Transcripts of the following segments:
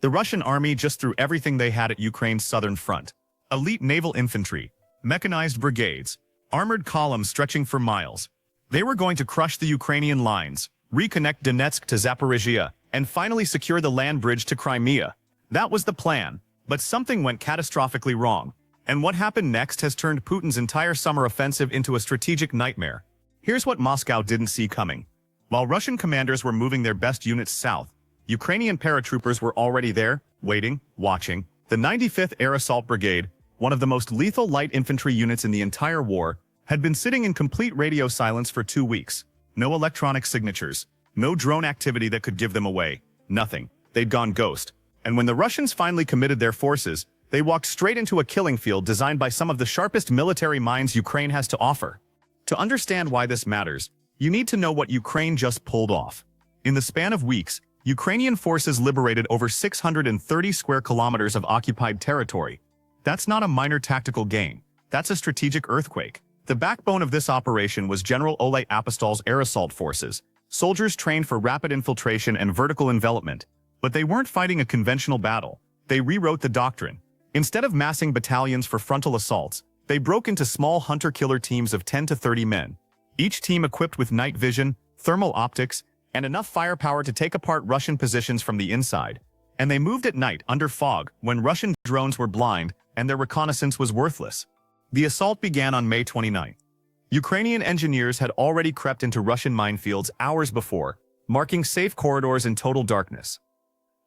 The Russian army just threw everything they had at Ukraine's southern front. Elite naval infantry, mechanized brigades, armored columns stretching for miles. They were going to crush the Ukrainian lines, reconnect Donetsk to Zaporizhia, and finally secure the land bridge to Crimea. That was the plan, but something went catastrophically wrong. And what happened next has turned Putin's entire summer offensive into a strategic nightmare. Here's what Moscow didn't see coming. While Russian commanders were moving their best units south, Ukrainian paratroopers were already there, waiting, watching. The 95th Air Assault Brigade, one of the most lethal light infantry units in the entire war, had been sitting in complete radio silence for 2 weeks. No electronic signatures, no drone activity that could give them away, nothing. They'd gone ghost. And when the Russians finally committed their forces, they walked straight into a killing field designed by some of the sharpest military minds Ukraine has to offer. To understand why this matters, you need to know what Ukraine just pulled off. In the span of weeks, Ukrainian forces liberated over 630 square kilometers of occupied territory. That's not a minor tactical gain. That's a strategic earthquake. The backbone of this operation was General Oleg Apostol's air assault forces, soldiers trained for rapid infiltration and vertical envelopment. But they weren't fighting a conventional battle. They rewrote the doctrine. Instead of massing battalions for frontal assaults, they broke into small hunter-killer teams of 10 to 30 men, each team equipped with night vision, thermal optics, and enough firepower to take apart Russian positions from the inside. And they moved at night under fog when Russian drones were blind and their reconnaissance was worthless. The assault began on May 29. Ukrainian engineers had already crept into Russian minefields hours before, marking safe corridors in total darkness.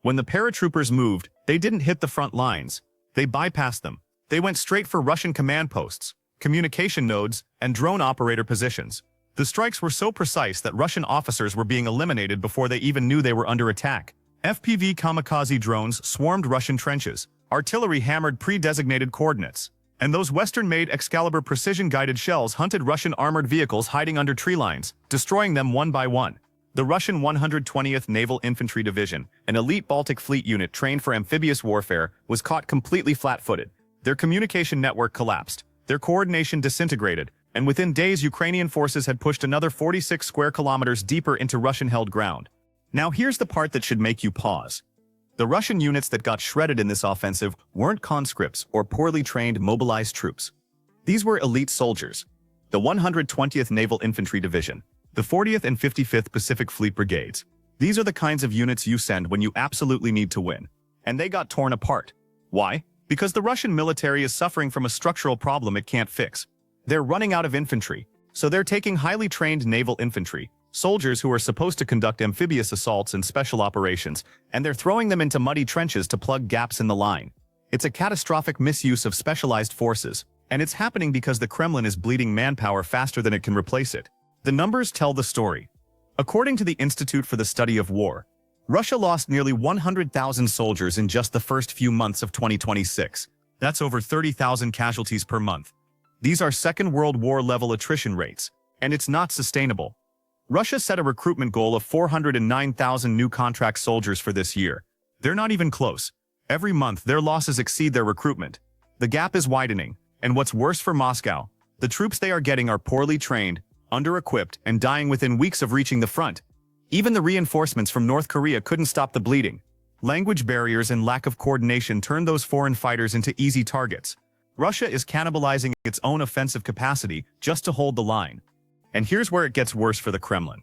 When the paratroopers moved, they didn't hit the front lines. They bypassed them. They went straight for Russian command posts, communication nodes, and drone operator positions. The strikes were so precise that Russian officers were being eliminated before they even knew they were under attack. FPV kamikaze drones swarmed Russian trenches. Artillery hammered pre-designated coordinates. And those Western-made Excalibur precision-guided shells hunted Russian armored vehicles hiding under tree lines, destroying them one by one. The Russian 120th Naval Infantry Division, an elite Baltic Fleet unit trained for amphibious warfare, was caught completely flat-footed. Their communication network collapsed, their coordination disintegrated, and within days Ukrainian forces had pushed another 46 square kilometers deeper into Russian-held ground. Now here's the part that should make you pause. The Russian units that got shredded in this offensive weren't conscripts or poorly trained mobilized troops. These were elite soldiers. The 120th Naval Infantry Division, the 40th and 55th Pacific Fleet Brigades. These are the kinds of units you send when you absolutely need to win. And they got torn apart. Why? Because the Russian military is suffering from a structural problem it can't fix. They're running out of infantry, so they're taking highly trained naval infantry, soldiers who are supposed to conduct amphibious assaults and special operations, and they're throwing them into muddy trenches to plug gaps in the line. It's a catastrophic misuse of specialized forces, and it's happening because the Kremlin is bleeding manpower faster than it can replace it. The numbers tell the story. According to the Institute for the Study of War, Russia lost nearly 100,000 soldiers in just the first few months of 2026. That's over 30,000 casualties per month. These are Second World War level attrition rates, and it's not sustainable. Russia set a recruitment goal of 409,000 new contract soldiers for this year. They're not even close. Every month, their losses exceed their recruitment. The gap is widening, and what's worse for Moscow, the troops they are getting are poorly trained, under-equipped, and dying within weeks of reaching the front. Even the reinforcements from North Korea couldn't stop the bleeding. Language barriers and lack of coordination turned those foreign fighters into easy targets. Russia is cannibalizing its own offensive capacity just to hold the line. And here's where it gets worse for the Kremlin.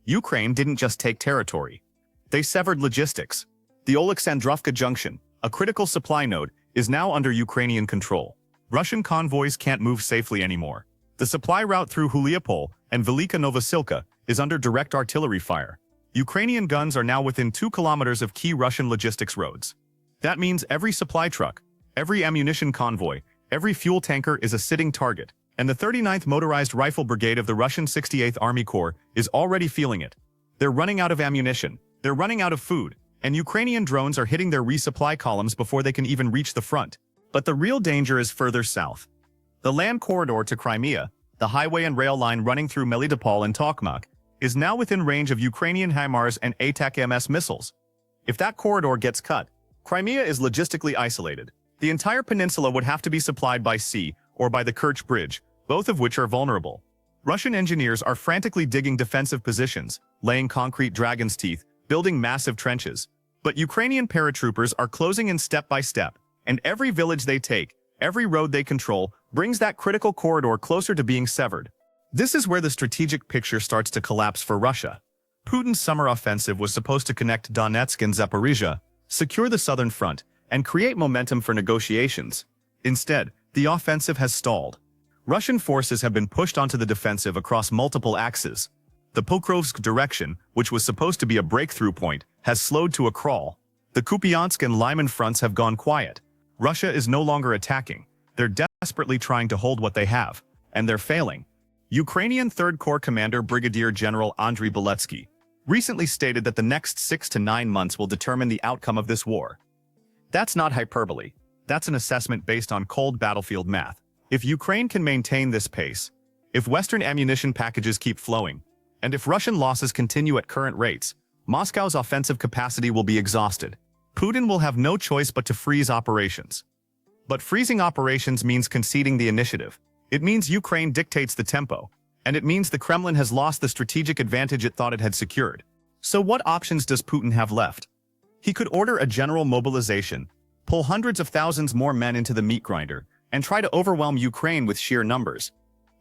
Ukraine didn't just take territory. They severed logistics. The Oleksandrovka Junction, a critical supply node, is now under Ukrainian control. Russian convoys can't move safely anymore. The supply route through Huliapol and Velika Novosilka is under direct artillery fire. Ukrainian guns are now within 2 kilometers of key Russian logistics roads. That means every supply truck, every ammunition convoy, every fuel tanker is a sitting target, and the 39th Motorized Rifle Brigade of the Russian 68th Army Corps is already feeling it. They're running out of ammunition, they're running out of food, and Ukrainian drones are hitting their resupply columns before they can even reach the front. But the real danger is further south. The land corridor to Crimea, the highway and rail line running through Melitopol and Tokmak, is now within range of Ukrainian HIMARS and ATAK-MS missiles. If that corridor gets cut, Crimea is logistically isolated. The entire peninsula would have to be supplied by sea or by the Kerch Bridge, both of which are vulnerable. Russian engineers are frantically digging defensive positions, laying concrete dragon's teeth, building massive trenches. But Ukrainian paratroopers are closing in step by step, and every village they take, every road they control, brings that critical corridor closer to being severed. This is where the strategic picture starts to collapse for Russia. Putin's summer offensive was supposed to connect Donetsk and Zaporizhia, secure the southern front, and create momentum for negotiations. Instead, the offensive has stalled. Russian forces have been pushed onto the defensive across multiple axes. The Pokrovsk direction, which was supposed to be a breakthrough point, has slowed to a crawl. The Kupiansk and Lyman fronts have gone quiet. Russia is no longer attacking. They're desperately trying to hold what they have, and they're failing. Ukrainian 3rd Corps Commander Brigadier General Andriy Beletsky recently stated that the next 6 to 9 months will determine the outcome of this war. That's not hyperbole. That's an assessment based on cold battlefield math. If Ukraine can maintain this pace, if Western ammunition packages keep flowing, and if Russian losses continue at current rates, Moscow's offensive capacity will be exhausted. Putin will have no choice but to freeze operations. But freezing operations means conceding the initiative. It means Ukraine dictates the tempo, and it means the Kremlin has lost the strategic advantage it thought it had secured. So what options does Putin have left? He could order a general mobilization, pull hundreds of thousands more men into the meat grinder, and try to overwhelm Ukraine with sheer numbers.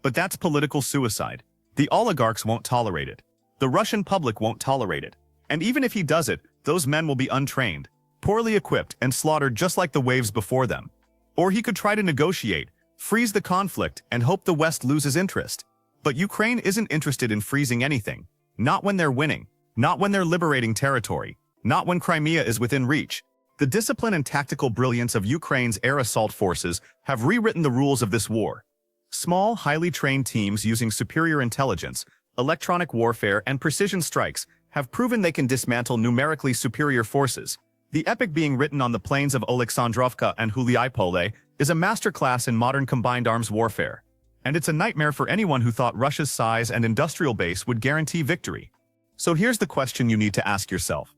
But that's political suicide. The oligarchs won't tolerate it. The Russian public won't tolerate it. And even if he does it, those men will be untrained, poorly equipped, and slaughtered just like the waves before them. Or he could try to negotiate, freeze the conflict, and hope the West loses interest. But Ukraine isn't interested in freezing anything. Not when they're winning. Not when they're liberating territory. Not when Crimea is within reach. The discipline and tactical brilliance of Ukraine's air assault forces have rewritten the rules of this war. Small, highly trained teams using superior intelligence, electronic warfare, and precision strikes have proven they can dismantle numerically superior forces. The epic being written on the plains of Oleksandrovka and Huliaipole is a masterclass in modern combined arms warfare. And it's a nightmare for anyone who thought Russia's size and industrial base would guarantee victory. So here's the question you need to ask yourself.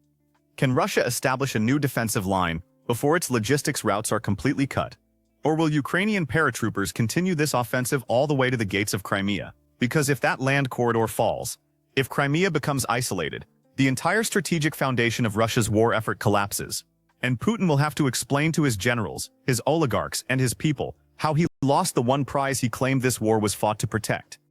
Can Russia establish a new defensive line before its logistics routes are completely cut? Or will Ukrainian paratroopers continue this offensive all the way to the gates of Crimea? Because if that land corridor falls, if Crimea becomes isolated, the entire strategic foundation of Russia's war effort collapses. And Putin will have to explain to his generals, his oligarchs, and his people how he lost the one prize he claimed this war was fought to protect.